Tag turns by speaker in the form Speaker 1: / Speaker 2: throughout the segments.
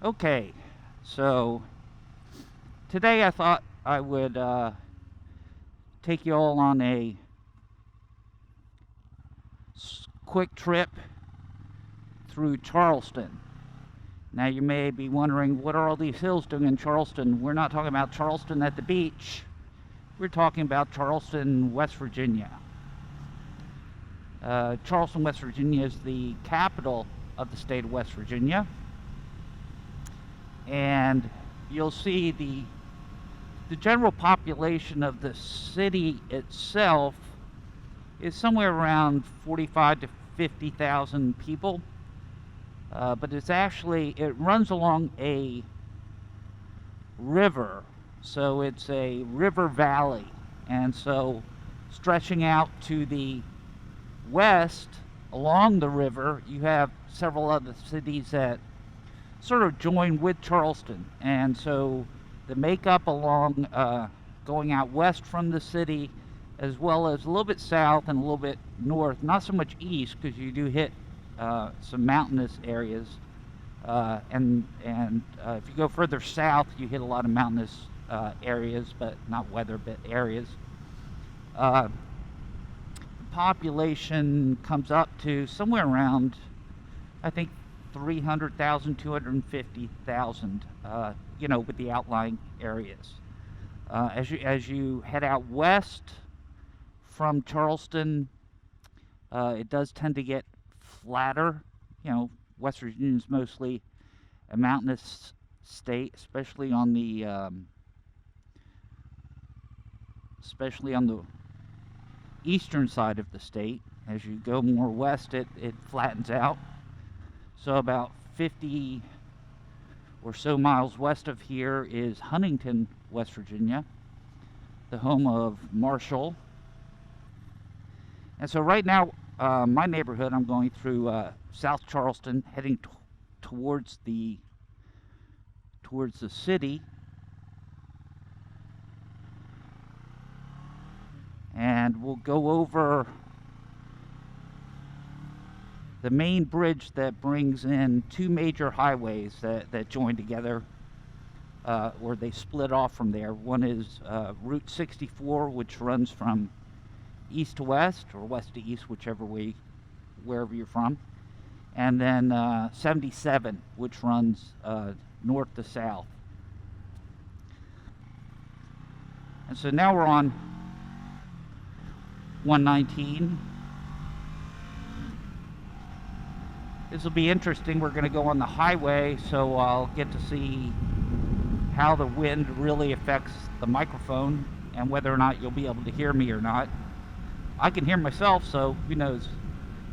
Speaker 1: Okay, so today I thought I would take you all on a quick trip through Charleston. Now you may be wondering, what are all these hills doing in Charleston? We're not talking about Charleston at the beach. We're talking about Charleston, West Virginia. Charleston, West Virginia is the capital of the state of West Virginia. And you'll see the general population of the city itself is somewhere around 45 to 50,000 people. But it runs along a river, so it's a river valley. And so stretching out to the west along the river, you have several other cities that sort of join with Charleston. And so the makeup along going out west from the city, as well as a little bit south and a little bit north, not so much east because you do hit some mountainous areas, and if you go further south you hit a lot of mountainous areas, but not weather bit areas. The population comes up to somewhere around, I think, 300,000, 250,000, with the outlying areas. As you head out west from Charleston, it does tend to get flatter. West Virginia is mostly a mountainous state, especially on the eastern side of the state. As you go more west, it flattens out. So about 50 or so miles west of here is Huntington, West Virginia, the home of Marshall. And so right now, my neighborhood, I'm going through South Charleston, heading towards the city. And we'll go over the main bridge that brings in two major highways that join together, or they split off from there. One is Route 64, which runs from east to west, or west to east, wherever you're from. And then 77, which runs north to south. And so now we're on 119. This will be interesting. We're going to go on the highway, so I'll get to see how the wind really affects the microphone and whether or not you'll be able to hear me or not. I can hear myself, so who knows,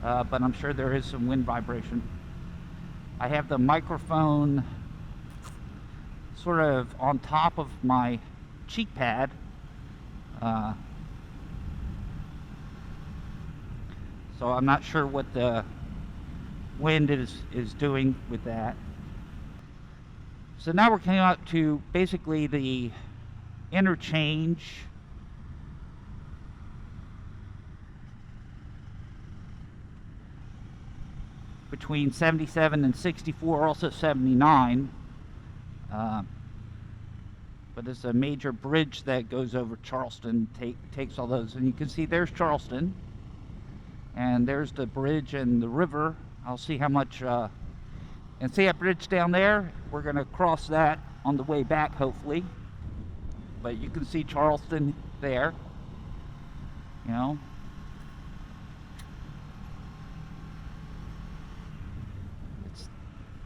Speaker 1: but I'm sure there is some wind vibration. I have the microphone sort of on top of my cheek pad, so I'm not sure what the wind is doing with that. So now we're coming up to basically the interchange between 77 and 64, also 79. But it's a major bridge that goes over Charleston, takes all those, and you can see there's Charleston, and there's the bridge and the river. I'll see how much, and see that bridge down there? We're going to cross that on the way back, hopefully. But you can see Charleston there,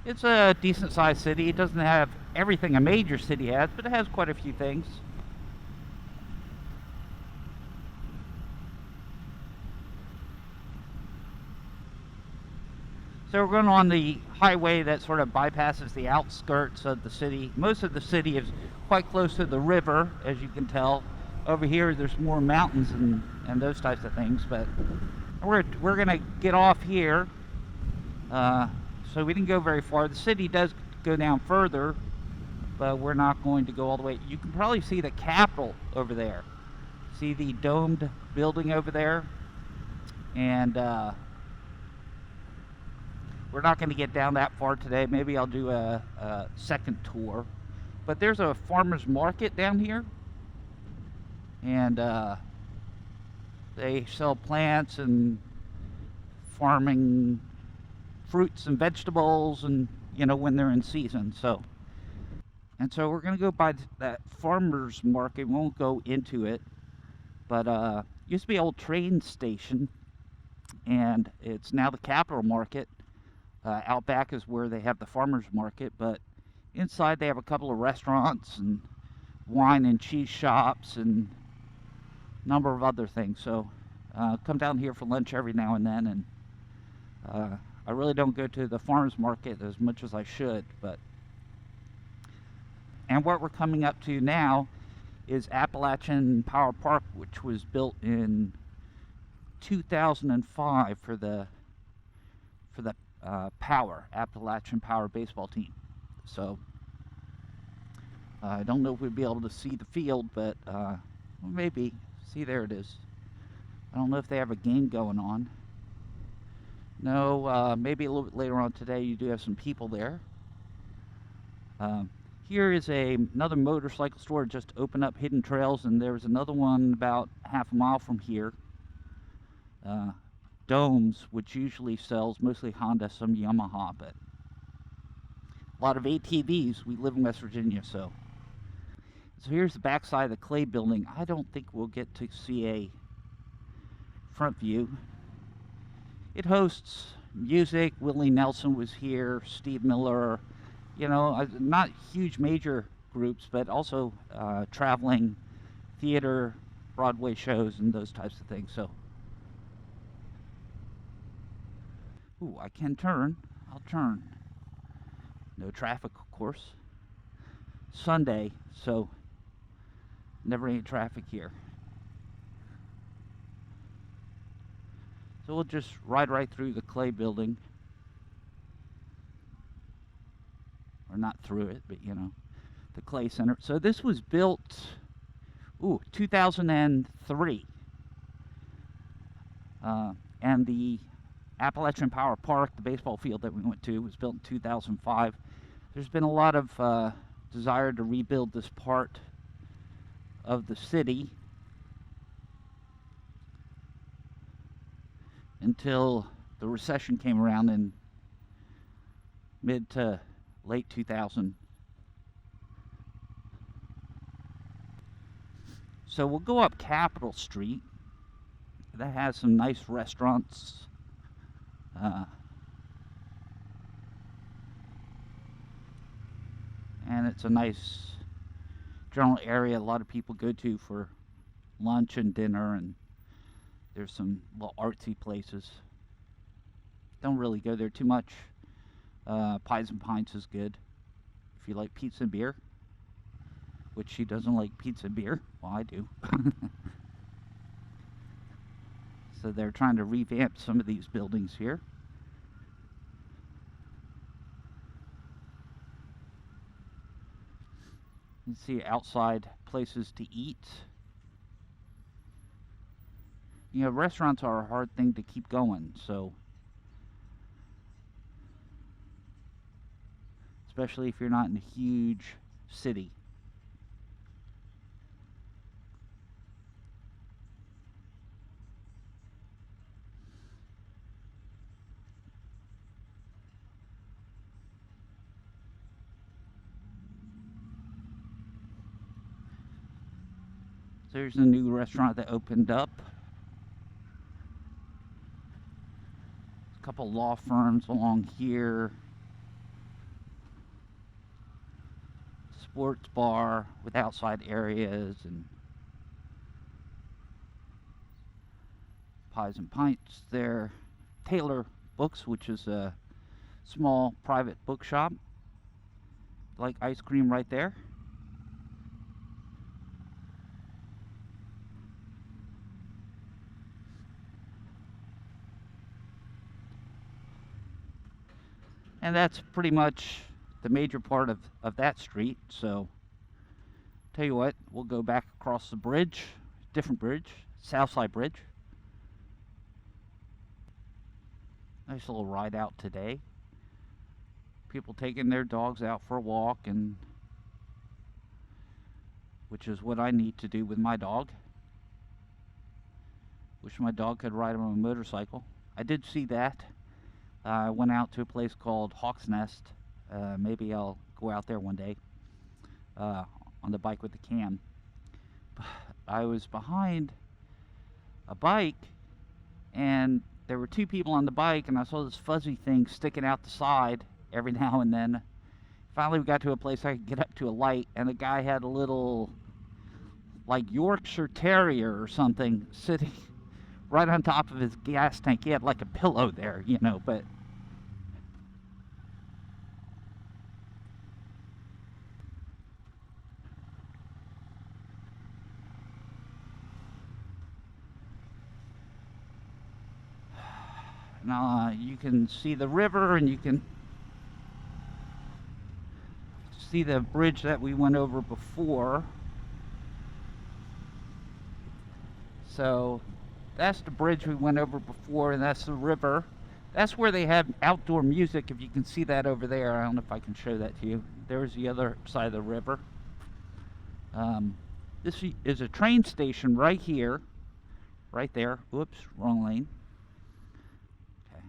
Speaker 1: It's a decent-sized city. It doesn't have everything a major city has, but it has quite a few things. So we're going on the highway that sort of bypasses the outskirts of the city. Most of the city is quite close to the river, as you can tell. Over here, there's more mountains and those types of things. But we're going to get off here. So we didn't go very far. The city does go down further, but we're not going to go all the way. You can probably see the Capitol over there. See the domed building over there? And we're not going to get down that far today. Maybe I'll do a second tour. But there's a farmer's market down here, and they sell plants and farming fruits and vegetables, and you know, when they're in season. So we're going to go by that farmer's market. We won't go into it, but used to be an old train station, and it's now the Capitol Market. Out back is where they have the farmer's market, but inside they have a couple of restaurants and wine and cheese shops and a number of other things. So come down here for lunch every now and then, and I really don't go to the farmer's market as much as I should. And what we're coming up to now is Appalachian Power Park, which was built in 2005 for the Appalachian Power baseball team. So I don't know if we'll be able to see the field, but maybe. See, there it is. I don't know if they have a game going on. No, maybe a little bit later on today you do have some people there. Here is another motorcycle store just opened up, Hidden Trails, and there's another one about half a mile from here. Domes, which usually sells mostly Honda, some Yamaha, but a lot of ATVs. We live in West Virginia, so here's the back side of the Clay building. I don't think we'll get to see a front view. It hosts music. Willie Nelson was here, Steve Miller, you know, not huge major groups, but also traveling theater, Broadway shows, and those types of things. So, ooh, I can turn. I'll turn. No traffic, of course. Sunday, so never any traffic here. So we'll just ride right through the Clay building. Or not through it, but you know, the Clay Center. So this was built, 2003. And the Appalachian Power Park, the baseball field that we went to, was built in 2005. There's been a lot of desire to rebuild this part of the city until the recession came around in mid to late 2000. So we'll go up Capitol Street. That has some nice restaurants. And it's a nice general area a lot of people go to for lunch and dinner, and there's some little artsy places. Don't really go there too much. Pies and Pints is good if you like pizza and beer, which she doesn't like pizza and beer. Well, I do. So they're trying to revamp some of these buildings here. You can see outside places to eat. You know, restaurants are a hard thing to keep going, so especially if you're not in a huge city. There's a new restaurant that opened up. A couple law firms along here. Sports bar with outside areas and Pies and Pints there. Taylor Books, which is a small private bookshop. Like ice cream right there. And that's pretty much the major part of that street. So tell you what, we'll go back across the bridge, different bridge, Southside Bridge. Nice little ride out today. people taking their dogs out for a walk, and which is what I need to do with my dog. Wish my dog could ride on a motorcycle. I did see that. I went out to a place called Hawk's Nest. Maybe I'll go out there one day on the bike with the cam. I was behind a bike, and there were two people on the bike, and I saw this fuzzy thing sticking out the side every now and then. Finally we got to a place I could get up to a light, and the guy had a little, like, Yorkshire Terrier or something sitting right on top of his gas tank. He had like a pillow there, you know, but now you can see the river, and you can see the bridge that we went over before. So that's the bridge we went over before, and that's the river. That's where they have outdoor music, if you can see that over there. I don't know if I can show that to you. There's the other side of the river. This is a train station right here, right there. Whoops, wrong lane. Okay.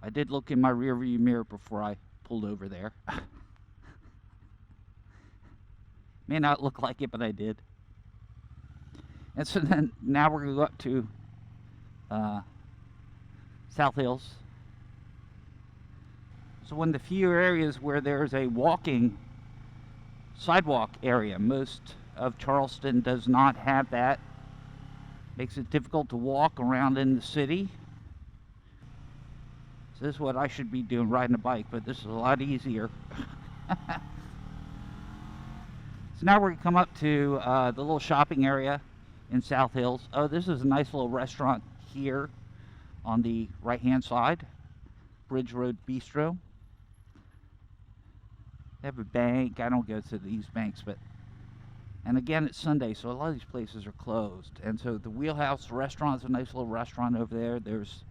Speaker 1: I did look in my rear view mirror before I pulled over there. May not look like it, but I did. And so then now we're going to go up to South Hills. So one of the few areas where there's a walking sidewalk area. Most of Charleston does not have that. Makes it difficult to walk around in the city. So this is what I should be doing, riding a bike, but this is a lot easier. So now we're going to come up to the little shopping area in South Hills. Oh, this is a nice little restaurant here on the right hand side, Bridge Road Bistro. They have a bank. I don't go to these banks, but, and again, it's Sunday, so a lot of these places are closed. And so the Wheelhouse Restaurant's a nice little restaurant over there. There's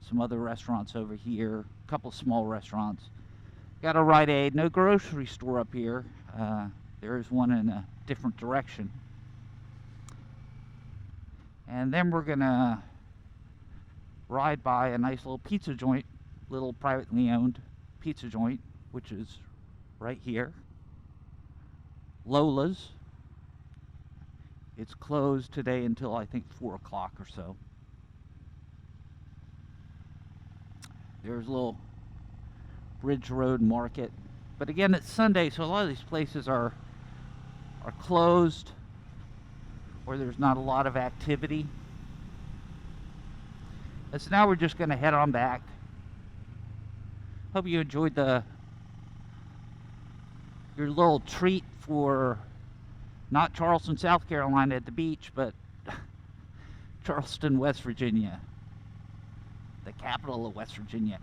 Speaker 1: some other restaurants over here, a couple small restaurants. Got a Rite Aid. No grocery store up here. There is one in a different direction. And then we're gonna ride by a nice little pizza joint, little privately owned pizza joint, which is right here, Lola's. It's closed today until I think 4 o'clock or so. There's a little Bridge Road Market, but again, it's Sunday, so a lot of these places are closed, or there's not a lot of activity. And so now we're just going to head on back. Hope you enjoyed your little treat for not Charleston, South Carolina at the beach, but Charleston, West Virginia, the capital of West Virginia.